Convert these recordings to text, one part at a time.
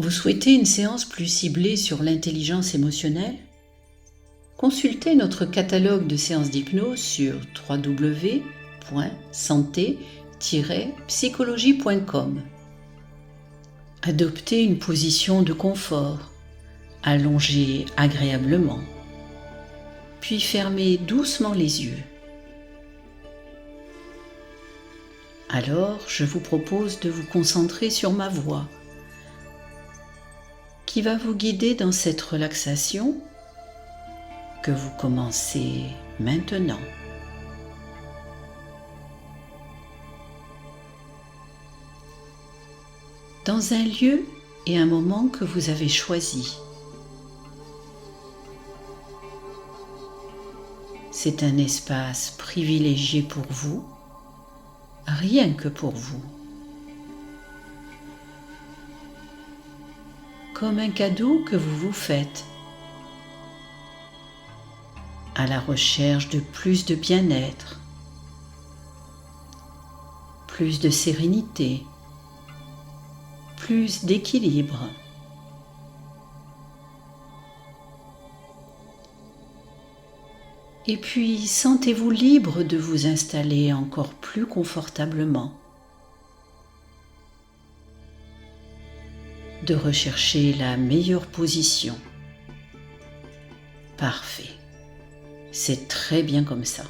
Vous souhaitez une séance plus ciblée sur l'intelligence émotionnelle? Consultez notre catalogue de séances d'hypnose sur www.santé-psychologie.com. Adoptez une position de confort, allongez agréablement, puis fermez doucement les yeux. Alors, je vous propose de vous concentrer sur ma voix, qui va vous guider dans cette relaxation que vous commencez maintenant. Dans un lieu et un moment que vous avez choisi. C'est un espace privilégié pour vous, rien que pour vous. Comme un cadeau que vous vous faites, à la recherche de plus de bien-être, plus de sérénité, plus d'équilibre. Et puis, sentez-vous libre de vous installer encore plus confortablement, de rechercher la meilleure position. Parfait. C'est très bien comme ça.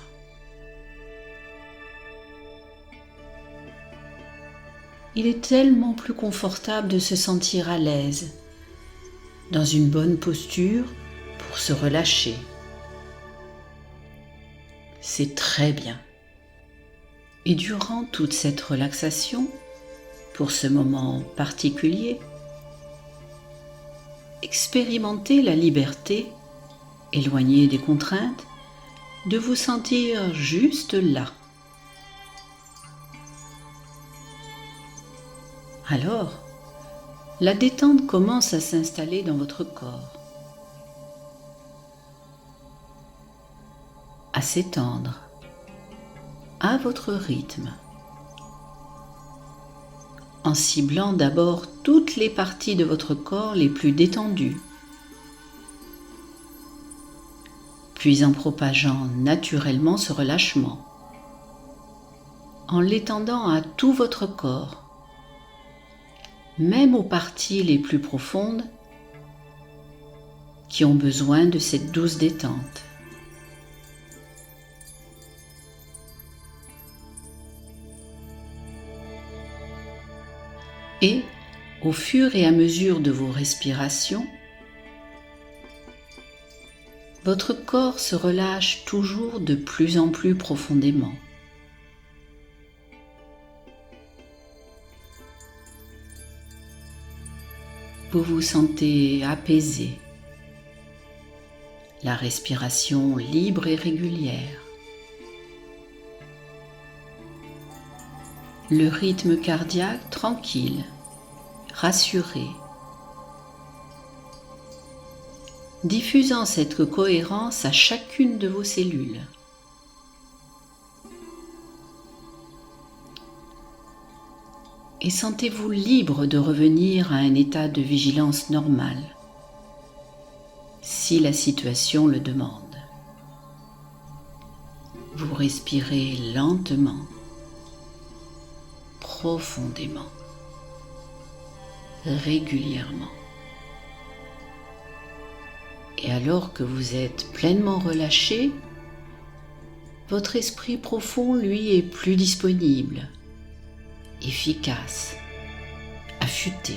Il est tellement plus confortable de se sentir à l'aise, dans une bonne posture pour se relâcher. C'est très bien. Et durant toute cette relaxation, pour ce moment particulier, expérimentez la liberté, éloignée des contraintes, de vous sentir juste là. Alors, la détente commence à s'installer dans votre corps, à s'étendre, à votre rythme, en ciblant d'abord toutes les parties de votre corps les plus détendues, puis en propageant naturellement ce relâchement, en l'étendant à tout votre corps, même aux parties les plus profondes qui ont besoin de cette douce détente. Et, au fur et à mesure de vos respirations, votre corps se relâche toujours de plus en plus profondément. Vous vous sentez apaisé, la respiration libre et régulière, le rythme cardiaque tranquille, rassuré, diffusant cette cohérence à chacune de vos cellules. Et sentez-vous libre de revenir à un état de vigilance normal, si la situation le demande. Vous respirez lentement, profondément, régulièrement. Et alors que vous êtes pleinement relâché, votre esprit profond, lui, est plus disponible, efficace, affûté.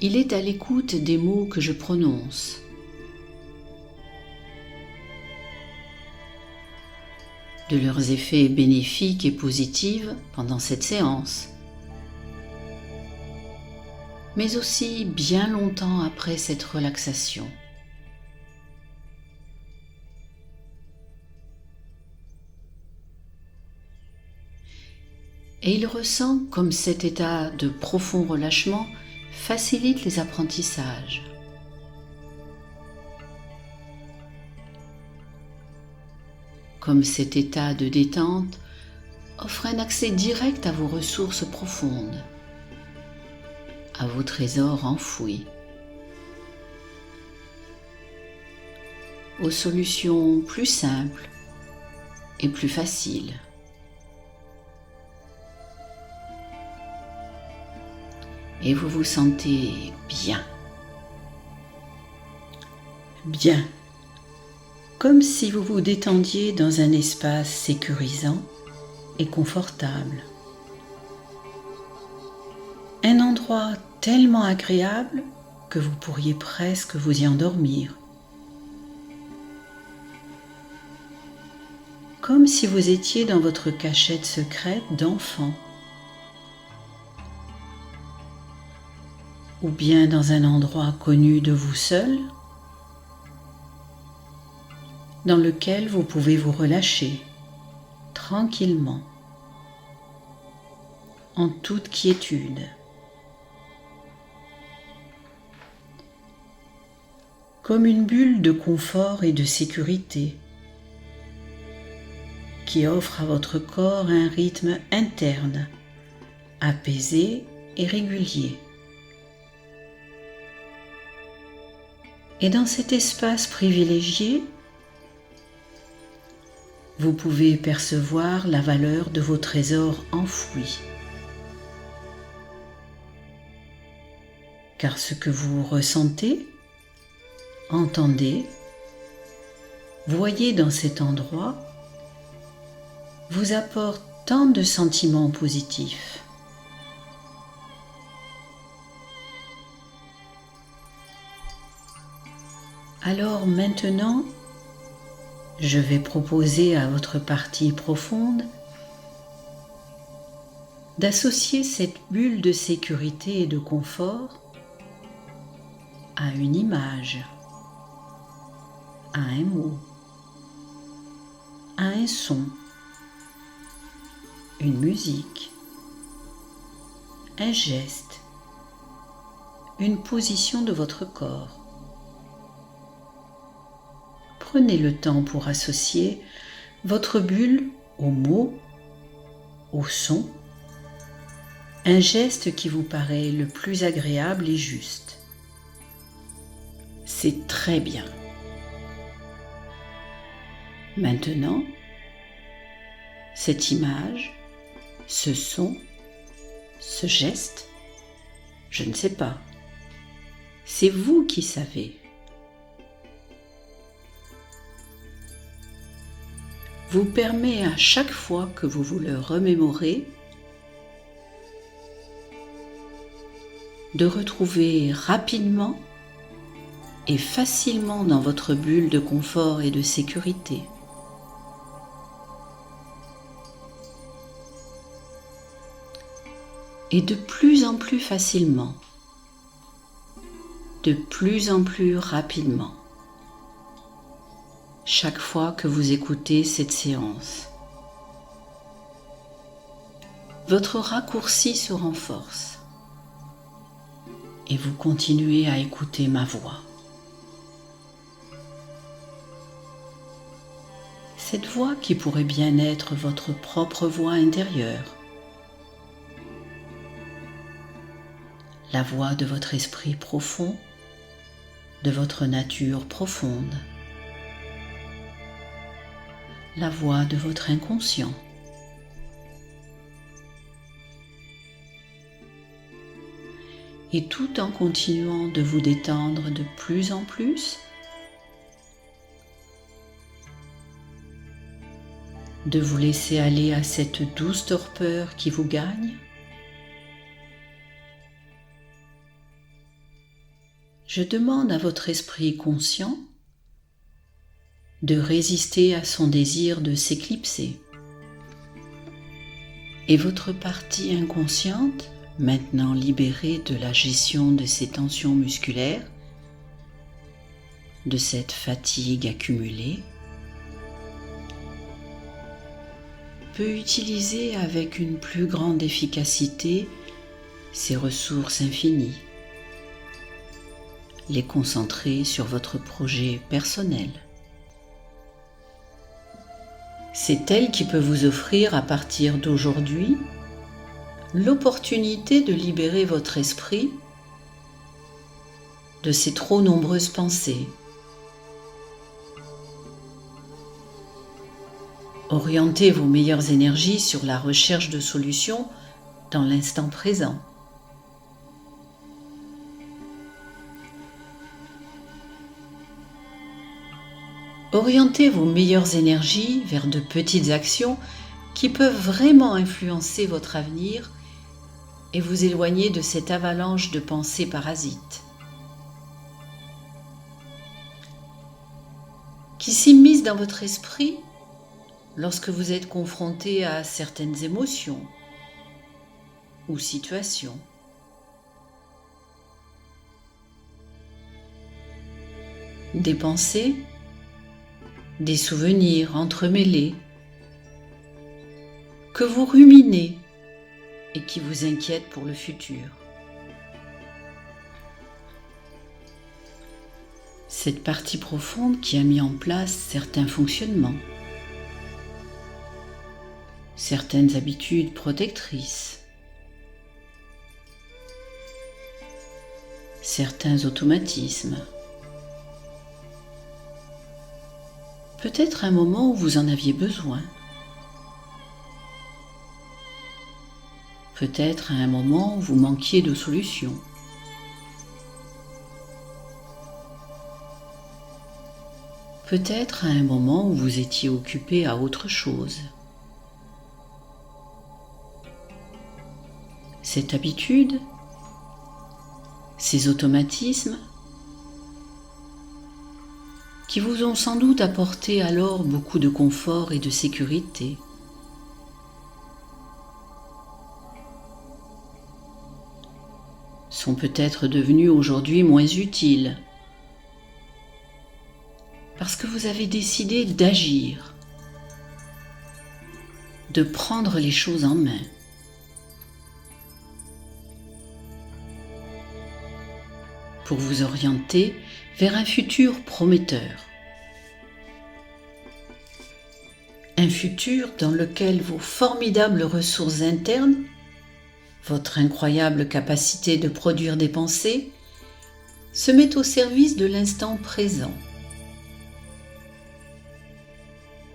Il est à l'écoute des mots que je prononce. De leurs effets bénéfiques et positifs pendant cette séance, mais aussi bien longtemps après cette relaxation. Et il ressent comme cet état de profond relâchement facilite les apprentissages. Comme cet état de détente offre un accès direct à vos ressources profondes, à vos trésors enfouis, aux solutions plus simples et plus faciles. Et vous vous sentez bien. Bien, comme si vous vous détendiez dans un espace sécurisant et confortable. Un endroit tellement agréable que vous pourriez presque vous y endormir. Comme si vous étiez dans votre cachette secrète d'enfant. Ou bien dans un endroit connu de vous seul, dans lequel vous pouvez vous relâcher tranquillement, en toute quiétude. Comme une bulle de confort et de sécurité qui offre à votre corps un rythme interne, apaisé et régulier. Et dans cet espace privilégié, vous pouvez percevoir la valeur de vos trésors enfouis. Car ce que vous ressentez, entendez, voyez dans cet endroit vous apporte tant de sentiments positifs. Alors maintenant, je vais proposer à votre partie profonde d'associer cette bulle de sécurité et de confort à une image, à un mot, à un son, une musique, un geste, une position de votre corps. Prenez le temps pour associer votre bulle au mot, au son, un geste qui vous paraît le plus agréable et juste. C'est très bien. Maintenant, cette image, ce son, ce geste, je ne sais pas. C'est vous qui savez. Vous permet à chaque fois que vous vous le remémorez de retrouver rapidement et facilement dans votre bulle de confort et de sécurité. Et de plus en plus facilement, de plus en plus rapidement. Chaque fois que vous écoutez cette séance, votre raccourci se renforce et vous continuez à écouter ma voix. Cette voix qui pourrait bien être votre propre voix intérieure, la voix de votre esprit profond, de votre nature profonde. La voix de votre inconscient. Et tout en continuant de vous détendre de plus en plus, de vous laisser aller à cette douce torpeur qui vous gagne, je demande à votre esprit conscient de résister à son désir de s'éclipser. Et votre partie inconsciente, maintenant libérée de la gestion de ces tensions musculaires, de cette fatigue accumulée, peut utiliser avec une plus grande efficacité ses ressources infinies, les concentrer sur votre projet personnel. C'est elle qui peut vous offrir à partir d'aujourd'hui l'opportunité de libérer votre esprit de ses trop nombreuses pensées. Orientez vos meilleures énergies sur la recherche de solutions dans l'instant présent. Orientez vos meilleures énergies vers de petites actions qui peuvent vraiment influencer votre avenir et vous éloigner de cette avalanche de pensées parasites qui s'immiscent dans votre esprit lorsque vous êtes confronté à certaines émotions ou situations. Des pensées, des souvenirs entremêlés que vous ruminez et qui vous inquiètent pour le futur. Cette partie profonde qui a mis en place certains fonctionnements, certaines habitudes protectrices, certains automatismes. Peut-être un moment où vous en aviez besoin. Peut-être à un moment où vous manquiez de solution. Peut-être à un moment où vous étiez occupé à autre chose. Cette habitude, ces automatismes, qui vous ont sans doute apporté alors beaucoup de confort et de sécurité. Sont peut-être devenus aujourd'hui moins utiles parce que vous avez décidé d'agir, de prendre les choses en main. Pour vous orienter vers un futur prometteur. Un futur dans lequel vos formidables ressources internes, votre incroyable capacité de produire des pensées, se mettent au service de l'instant présent.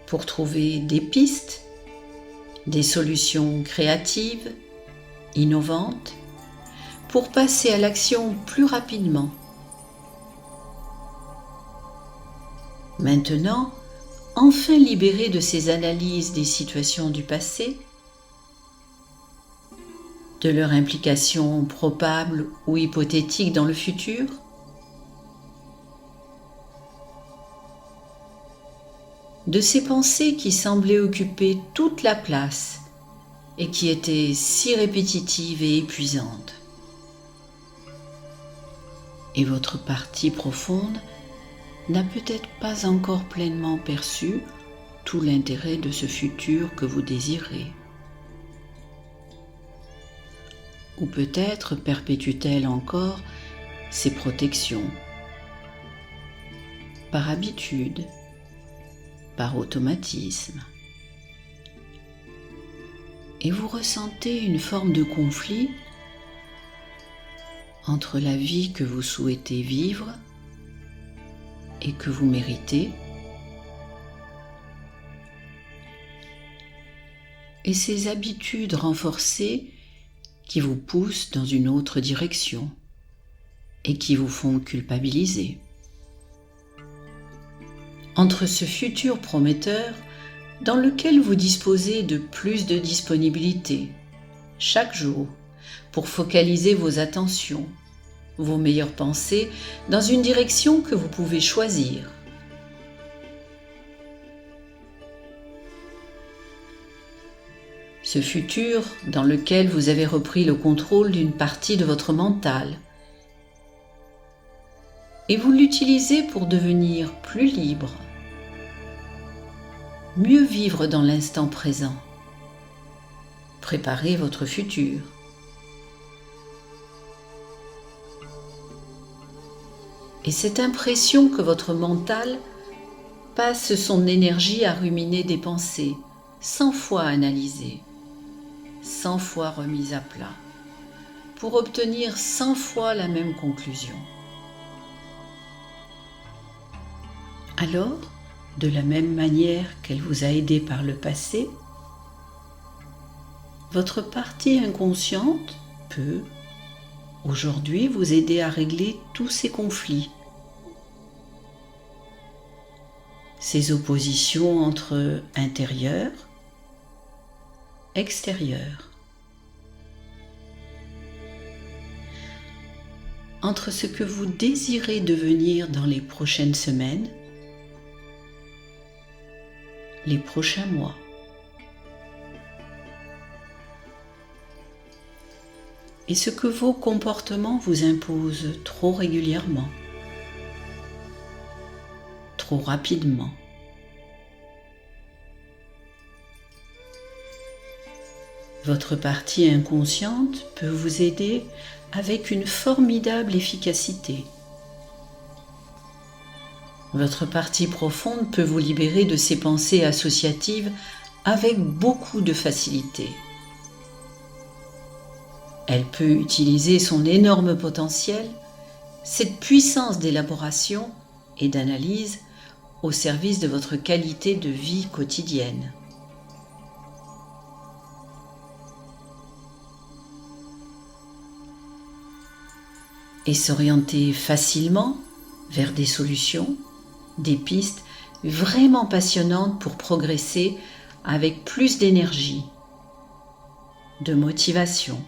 Pour trouver des pistes, des solutions créatives, innovantes, pour passer à l'action plus rapidement. Maintenant, enfin libéré de ces analyses des situations du passé, de leur implication probable ou hypothétique dans le futur, de ces pensées qui semblaient occuper toute la place et qui étaient si répétitives et épuisantes. Et votre partie profonde n'a peut-être pas encore pleinement perçu tout l'intérêt de ce futur que vous désirez. Ou peut-être perpétue-t-elle encore ses protections, par habitude, par automatisme. Et vous ressentez une forme de conflit entre la vie que vous souhaitez vivre et que vous méritez, et ces habitudes renforcées qui vous poussent dans une autre direction et qui vous font culpabiliser. Entre ce futur prometteur dans lequel vous disposez de plus de disponibilité chaque jour pour focaliser vos attentions, vos meilleures pensées dans une direction que vous pouvez choisir. Ce futur dans lequel vous avez repris le contrôle d'une partie de votre mental et vous l'utilisez pour devenir plus libre, mieux vivre dans l'instant présent, préparer votre futur. Et cette impression que votre mental passe son énergie à ruminer des pensées, 100 fois analysées, 100 fois remises à plat, pour obtenir 100 fois la même conclusion. Alors, de la même manière qu'elle vous a aidé par le passé, votre partie inconsciente peut, aujourd'hui, vous aider à régler tous ces conflits, ces oppositions entre intérieur, extérieur, entre ce que vous désirez devenir dans les prochaines semaines, les prochains mois. Et ce que vos comportements vous imposent trop régulièrement, trop rapidement. Votre partie inconsciente peut vous aider avec une formidable efficacité. Votre partie profonde peut vous libérer de ces pensées associatives avec beaucoup de facilité. Elle peut utiliser son énorme potentiel, cette puissance d'élaboration et d'analyse au service de votre qualité de vie quotidienne. Et s'orienter facilement vers des solutions, des pistes vraiment passionnantes pour progresser avec plus d'énergie, de motivation.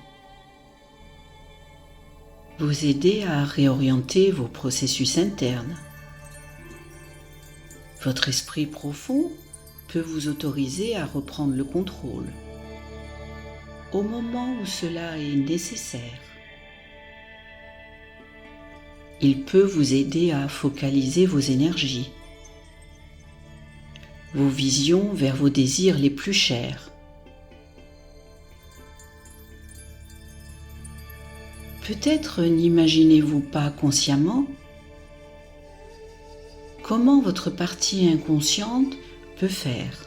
Vous aider à réorienter vos processus internes. Votre esprit profond peut vous autoriser à reprendre le contrôle au moment où cela est nécessaire. Il peut vous aider à focaliser vos énergies, vos visions vers vos désirs les plus chers. Peut-être n'imaginez-vous pas consciemment comment votre partie inconsciente peut faire.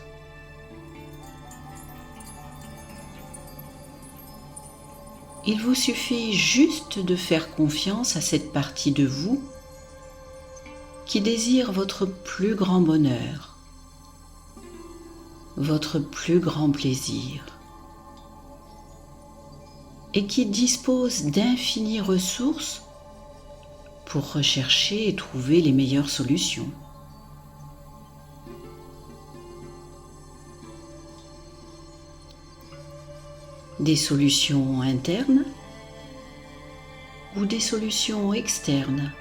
Il vous suffit juste de faire confiance à cette partie de vous qui désire votre plus grand bonheur, votre plus grand plaisir, et qui dispose d'infinies ressources pour rechercher et trouver les meilleures solutions. Des solutions internes ou des solutions externes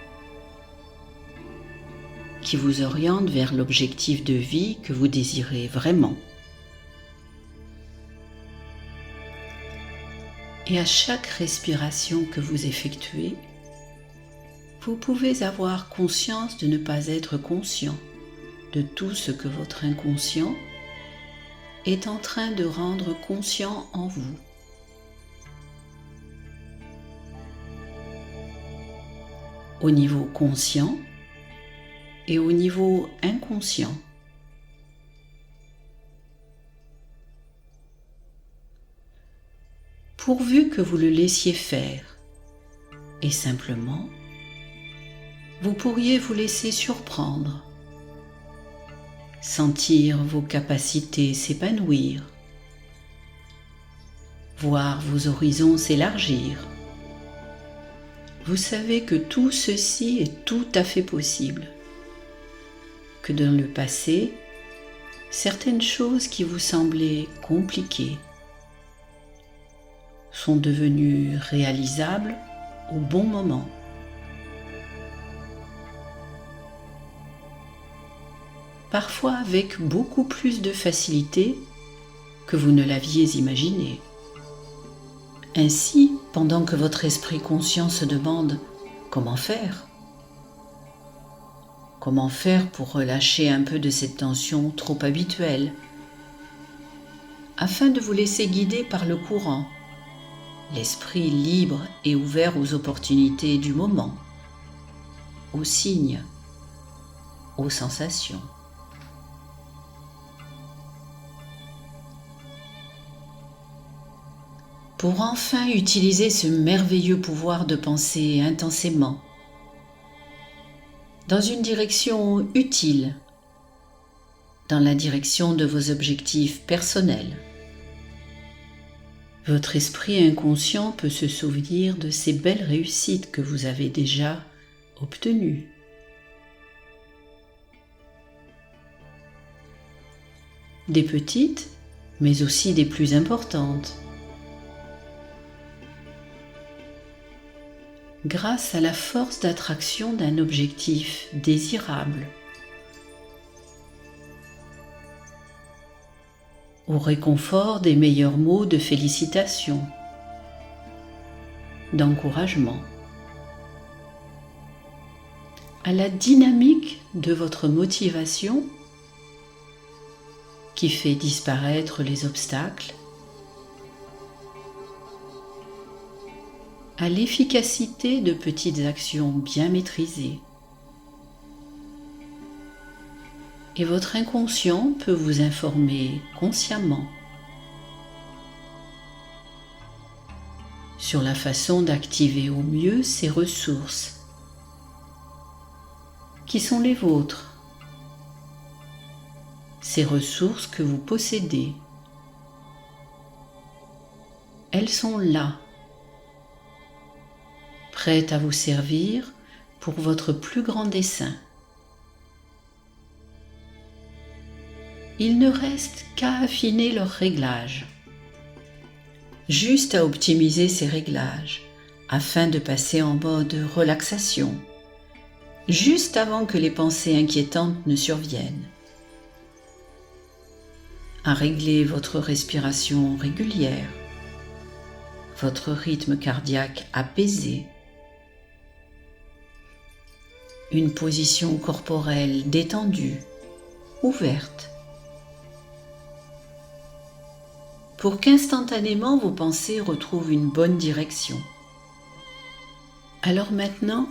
qui vous orientent vers l'objectif de vie que vous désirez vraiment. Et à chaque respiration que vous effectuez, vous pouvez avoir conscience de ne pas être conscient de tout ce que votre inconscient est en train de rendre conscient en vous. Au niveau conscient et au niveau inconscient. Pourvu que vous le laissiez faire, et simplement, vous pourriez vous laisser surprendre, sentir vos capacités s'épanouir, voir vos horizons s'élargir. Vous savez que tout ceci est tout à fait possible, que dans le passé, certaines choses qui vous semblaient compliquées sont devenues réalisables au bon moment. Parfois avec beaucoup plus de facilité que vous ne l'aviez imaginé. Ainsi, pendant que votre esprit conscient se demande comment faire pour relâcher un peu de cette tension trop habituelle, afin de vous laisser guider par le courant, l'esprit libre et ouvert aux opportunités du moment, aux signes, aux sensations. pour enfin utiliser ce merveilleux pouvoir de penser intensément, dans une direction utile, dans la direction de vos objectifs personnels. Votre esprit inconscient peut se souvenir de ces belles réussites que vous avez déjà obtenues. Des petites, mais aussi des plus importantes. Grâce à la force d'attraction d'un objectif désirable, au réconfort des meilleurs mots de félicitations, d'encouragement, à la dynamique de votre motivation qui fait disparaître les obstacles, à l'efficacité de petites actions bien maîtrisées. Et votre inconscient peut vous informer consciemment sur la façon d'activer au mieux ces ressources qui sont les vôtres, ces ressources que vous possédez. Elles sont là, prêtes à vous servir pour votre plus grand dessein. Il ne reste qu'à affiner leurs réglages, juste à optimiser ces réglages afin de passer en mode relaxation, juste avant que les pensées inquiétantes ne surviennent, à régler votre respiration régulière, votre rythme cardiaque apaisé, une position corporelle détendue, ouverte, pour qu'instantanément vos pensées retrouvent une bonne direction. Alors maintenant,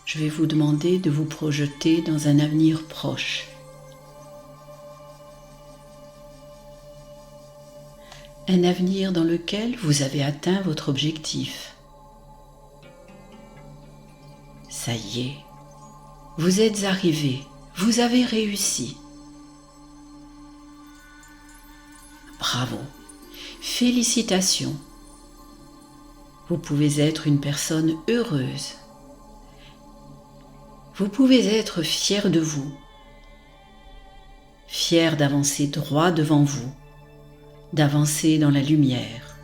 je vais vous demander de vous projeter dans un avenir proche. Un avenir dans lequel vous avez atteint votre objectif. Ça y est, vous êtes arrivé, vous avez réussi. Bravo! Félicitations! Vous pouvez être une personne heureuse. Vous pouvez être fier de vous, fier d'avancer droit devant vous, d'avancer dans la lumière.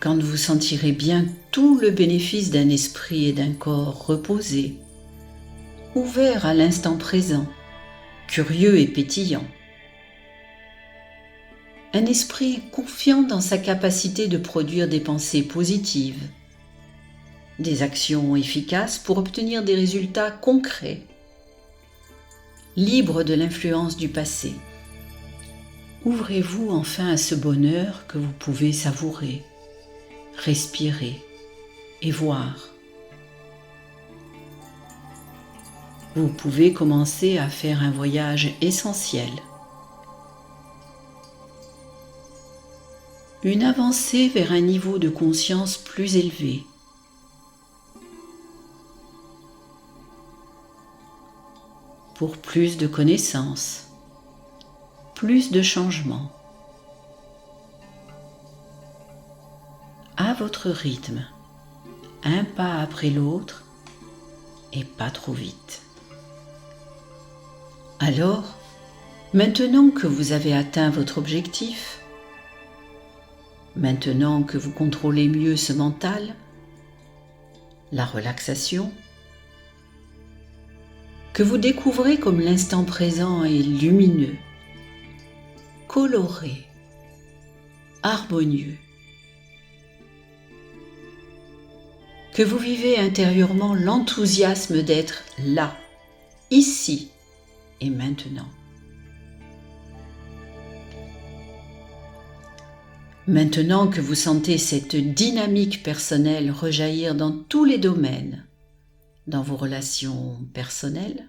Quand vous sentirez bien tout le bénéfice d'un esprit et d'un corps reposés, ouverts à l'instant présent, curieux et pétillant. Un esprit confiant dans sa capacité de produire des pensées positives, des actions efficaces pour obtenir des résultats concrets, libre de l'influence du passé. Ouvrez-vous enfin à ce bonheur que vous pouvez savourer, respirer et voir. Vous pouvez commencer à faire un voyage essentiel. Une avancée vers un niveau de conscience plus élevé. Pour plus de connaissances, plus de changements. À votre rythme, un pas après l'autre et pas trop vite. Alors, maintenant que vous avez atteint votre objectif, maintenant que vous contrôlez mieux ce mental, la relaxation, que vous découvrez comme l'instant présent est lumineux, coloré, harmonieux, que vous vivez intérieurement l'enthousiasme d'être là, ici et maintenant. Maintenant que vous sentez cette dynamique personnelle rejaillir dans tous les domaines, dans vos relations personnelles,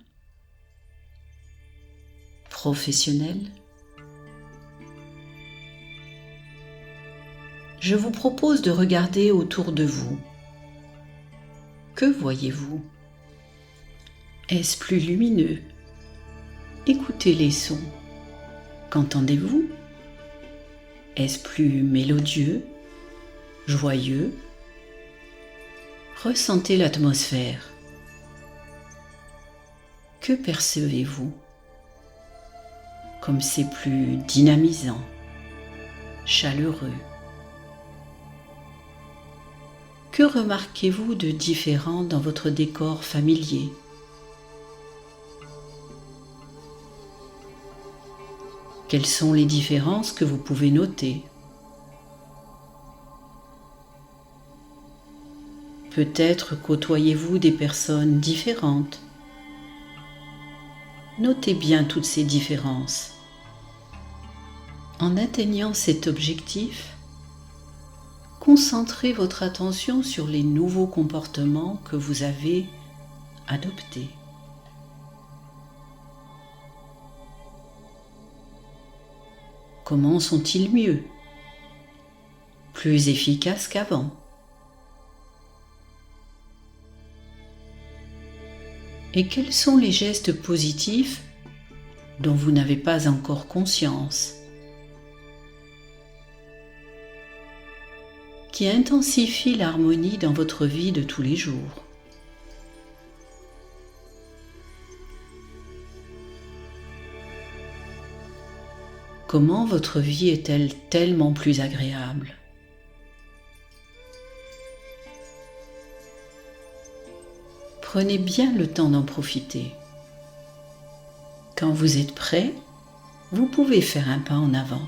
professionnelles, je vous propose de regarder autour de vous. Que voyez-vous? Est-ce plus lumineux? Écoutez les sons. Qu'entendez-vous? Est-ce plus mélodieux, joyeux? Ressentez l'atmosphère. Que percevez-vous? Comme c'est plus dynamisant, chaleureux. Que remarquez-vous de différent dans votre décor familier? Quelles sont les différences que vous pouvez noter? Peut-être côtoyez-vous des personnes différentes. Notez bien toutes ces différences. En atteignant cet objectif, concentrez votre attention sur les nouveaux comportements que vous avez adoptés. Comment sont-ils mieux? Plus efficaces qu'avant? Et quels sont les gestes positifs dont vous n'avez pas encore conscience, qui intensifient l'harmonie dans votre vie de tous les jours? Comment votre vie est-elle tellement plus agréable? Prenez bien le temps d'en profiter. Quand vous êtes prêt, vous pouvez faire un pas en avant,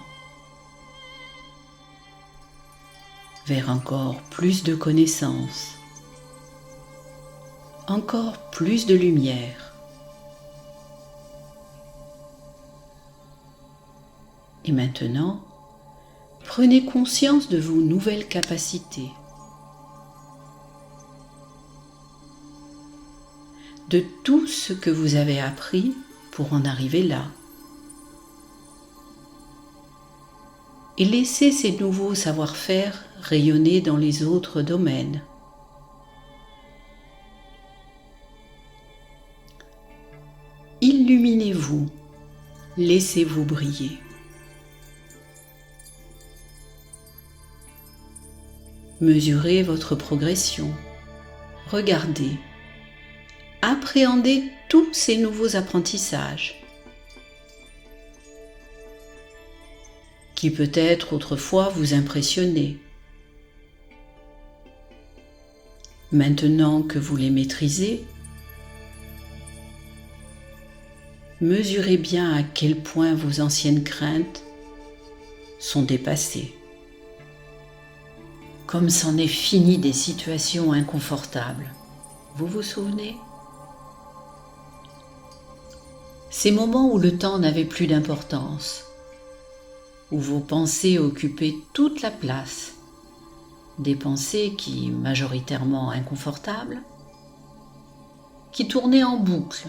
vers encore plus de connaissances, encore plus de lumière. Et maintenant, prenez conscience de vos nouvelles capacités, de tout ce que vous avez appris pour en arriver là. Et laissez ces nouveaux savoir-faire rayonner dans les autres domaines. Illuminez-vous, laissez-vous briller. Mesurez votre progression, regardez, appréhendez tous ces nouveaux apprentissages qui peut-être autrefois vous impressionnaient. Maintenant que vous les maîtrisez, mesurez bien à quel point vos anciennes craintes sont dépassées. Comme c'en est fini des situations inconfortables. Vous vous souvenez? Ces moments où le temps n'avait plus d'importance, où vos pensées occupaient toute la place, des pensées qui, majoritairement inconfortables, qui tournaient en boucle,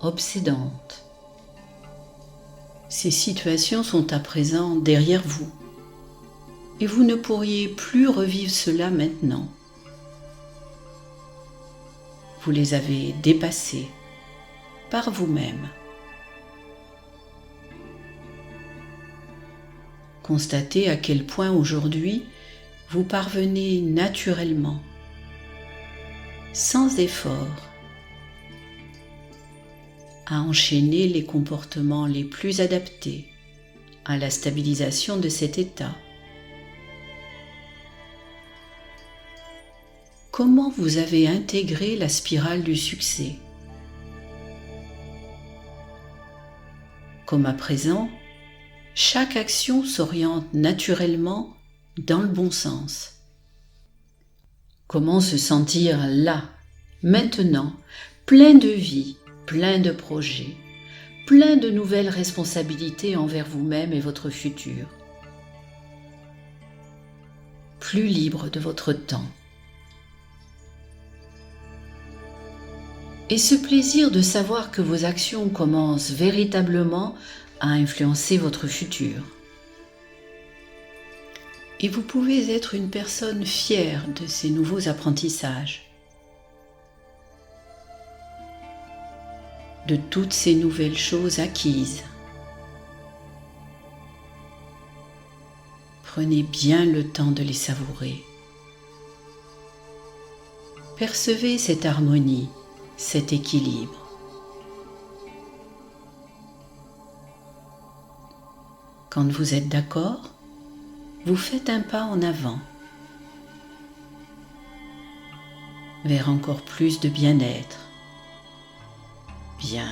obsédantes. Ces situations sont à présent derrière vous. Et vous ne pourriez plus revivre cela maintenant. Vous les avez dépassées par vous-même. Constatez à quel point aujourd'hui vous parvenez naturellement, sans effort, à enchaîner les comportements les plus adaptés à la stabilisation de cet état. Comment vous avez intégré la spirale du succès? Comme à présent, chaque action s'oriente naturellement dans le bon sens. Comment se sentir là, maintenant, plein de vie, plein de projets, plein de nouvelles responsabilités envers vous-même et votre futur. Plus libre de votre temps. Et ce plaisir de savoir que vos actions commencent véritablement à influencer votre futur. Et vous pouvez être une personne fière de ces nouveaux apprentissages, de toutes ces nouvelles choses acquises. Prenez bien le temps de les savourer. Percevez cette harmonie, cet équilibre. Quand vous êtes d'accord, vous faites un pas en avant vers encore plus de bien-être. Bien,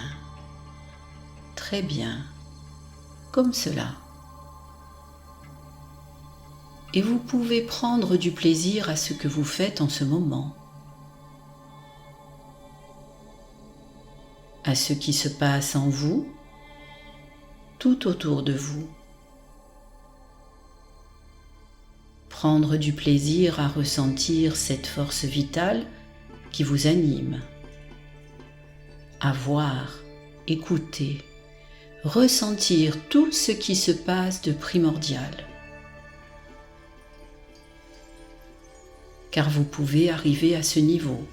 très bien, comme cela. Et vous pouvez prendre du plaisir à ce que vous faites en ce moment, à ce qui se passe en vous, tout autour de vous. Prendre du plaisir à ressentir cette force vitale qui vous anime, à voir, écouter, ressentir tout ce qui se passe de primordial. Car vous pouvez arriver à ce niveau.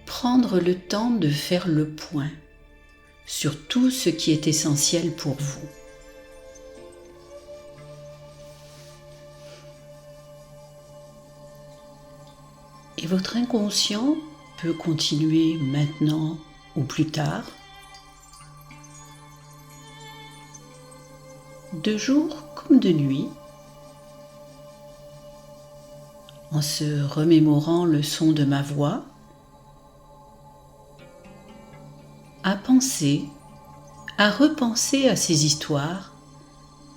Prendre le temps de faire le point sur tout ce qui est essentiel pour vous. Et votre inconscient peut continuer maintenant ou plus tard, de jour comme de nuit, en se remémorant le son de ma voix, à penser, à repenser à ces histoires,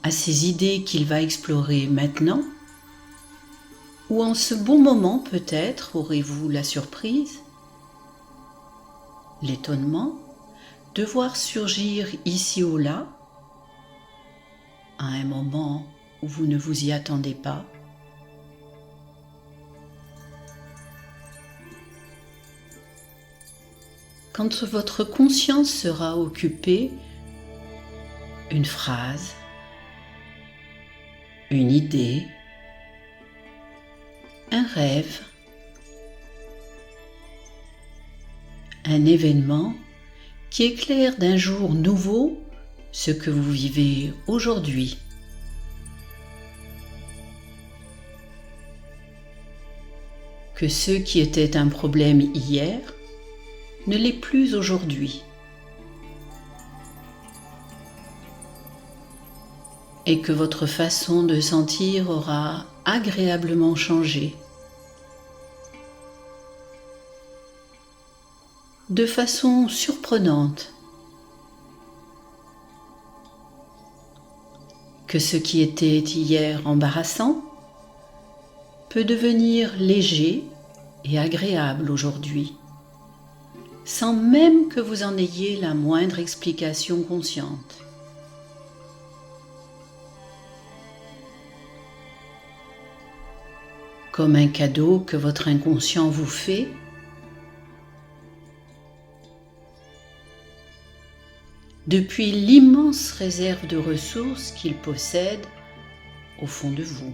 à ces idées qu'il va explorer maintenant, ou en ce bon moment peut-être aurez-vous la surprise, l'étonnement de voir surgir ici ou là, à un moment où vous ne vous y attendez pas, quand votre conscience sera occupée, une phrase, une idée, un rêve, un événement qui éclaire d'un jour nouveau ce que vous vivez aujourd'hui. Que ce qui était un problème hier ne l'est plus aujourd'hui. Et que votre façon de sentir aura agréablement changé. De façon surprenante. Que ce qui était hier embarrassant peut devenir léger et agréable aujourd'hui, sans même que vous en ayez la moindre explication consciente. Comme un cadeau que votre inconscient vous fait, depuis l'immense réserve de ressources qu'il possède au fond de vous.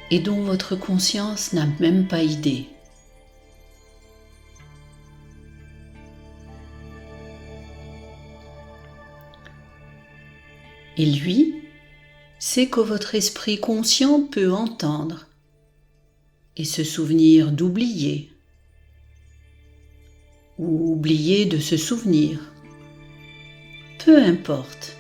Et dont votre conscience n'a même pas idée. Et lui, c'est que votre esprit conscient peut entendre et se souvenir d'oublier, ou oublier de se souvenir, peu importe.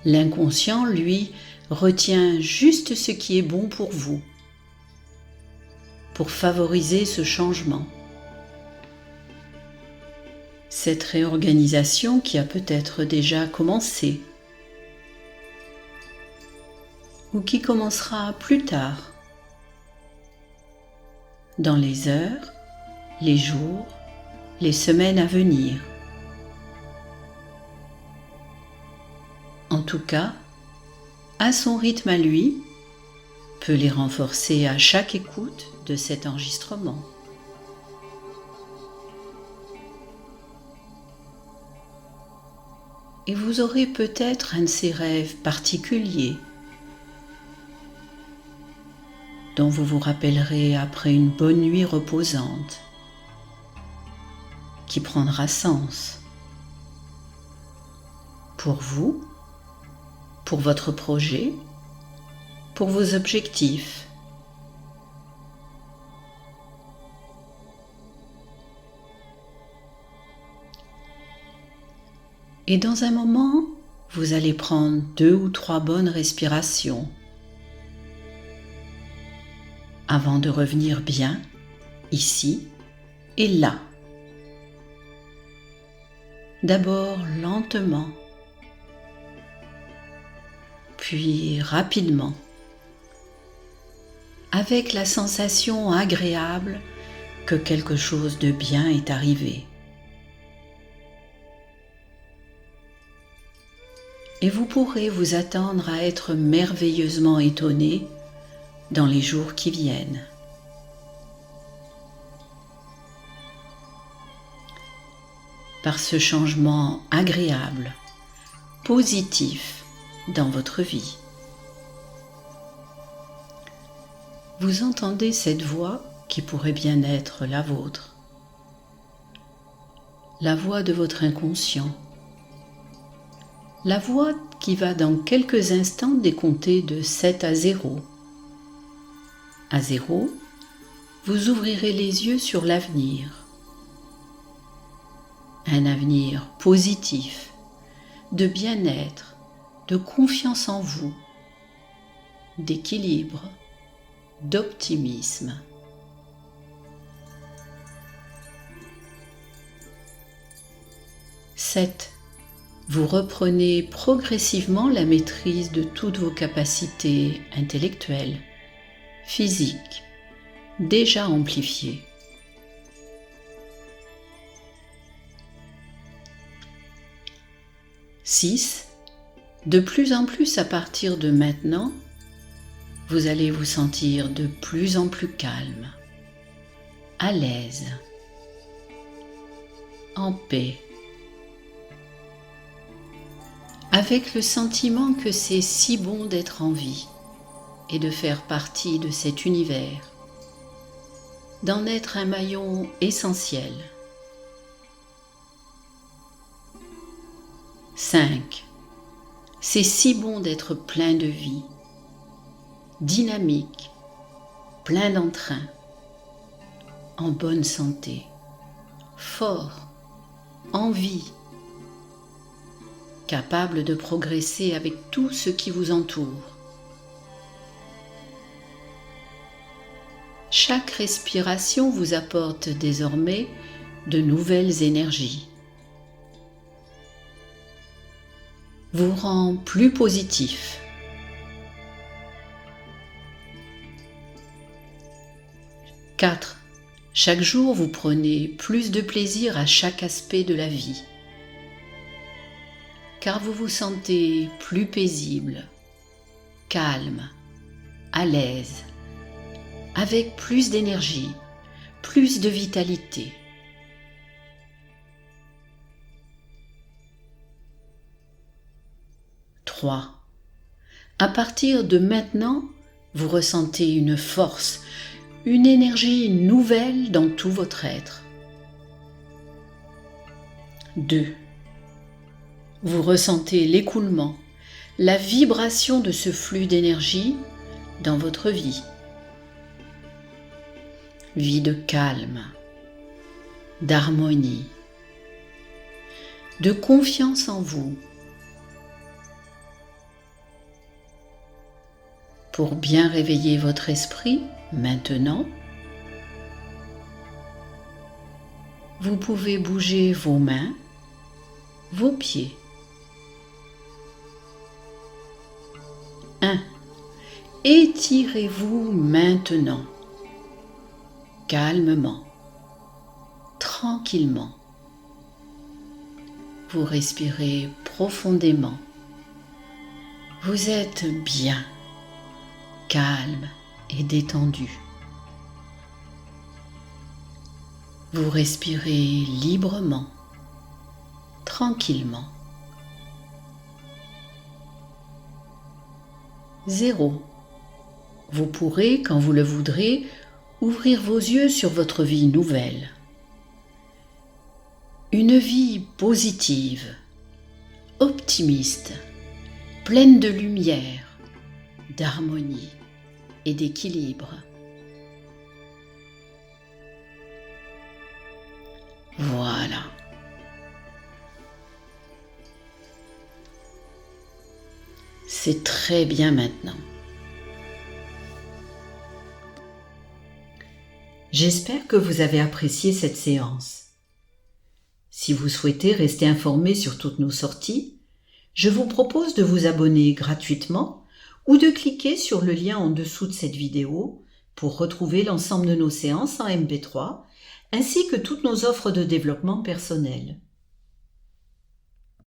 L'inconscient, lui, retient juste ce qui est bon pour vous, pour favoriser ce changement. Cette réorganisation qui a peut-être déjà commencé, ou qui commencera plus tard, dans les heures, les jours, les semaines à venir. En tout cas, à son rythme à lui, peut les renforcer à chaque écoute de cet enregistrement. Et vous aurez peut-être un de ces rêves particuliers dont vous vous rappellerez après une bonne nuit reposante qui prendra sens pour vous, pour votre projet, pour vos objectifs. Et dans un moment, vous allez prendre 2 ou 3 bonnes respirations avant de revenir bien ici et là. D'abord lentement, puis rapidement, avec la sensation agréable que quelque chose de bien est arrivé. Et vous pourrez vous attendre à être merveilleusement étonné dans les jours qui viennent. Par ce changement agréable, positif dans votre vie. Vous entendez cette voix qui pourrait bien être la vôtre, la voix de votre inconscient, la voix qui va dans quelques instants décompter de 7 à 0. À 0, vous ouvrirez les yeux sur l'avenir. Un avenir positif, de bien-être, de confiance en vous, d'équilibre, d'optimisme. 7. Vous reprenez progressivement la maîtrise de toutes vos capacités intellectuelles, physiques, déjà amplifiées. 6. De plus en plus à partir de maintenant, vous allez vous sentir de plus en plus calme, à l'aise, en paix, avec le sentiment que c'est si bon d'être en vie et de faire partie de cet univers, d'en être un maillon essentiel. 5. C'est si bon d'être plein de vie, dynamique, plein d'entrain, en bonne santé, fort, en vie, capable de progresser avec tout ce qui vous entoure. Chaque respiration vous apporte désormais de nouvelles énergies, vous rend plus positif. 4. Chaque jour, vous prenez plus de plaisir à chaque aspect de la vie, car vous vous sentez plus paisible, calme, à l'aise, avec plus d'énergie, plus de vitalité. 3. À partir de maintenant, vous ressentez une force, une énergie nouvelle dans tout votre être. 2. Vous ressentez l'écoulement, la vibration de ce flux d'énergie dans votre vie. Vie de calme, d'harmonie, de confiance en vous. Pour bien réveiller votre esprit, maintenant, vous pouvez bouger vos mains, vos pieds. 1. Étirez-vous maintenant, calmement, tranquillement. Vous respirez profondément. Vous êtes bien, calme et détendu. Vous respirez librement, tranquillement. 0. Vous pourrez, quand vous le voudrez, ouvrir vos yeux sur votre vie nouvelle. Une vie positive, optimiste, pleine de lumière, d'harmonie et d'équilibre. Voilà. C'est très bien maintenant. J'espère que vous avez apprécié cette séance. Si vous souhaitez rester informé sur toutes nos sorties, je vous propose de vous abonner gratuitement ou de cliquer sur le lien en dessous de cette vidéo pour retrouver l'ensemble de nos séances en MP3 ainsi que toutes nos offres de développement personnel.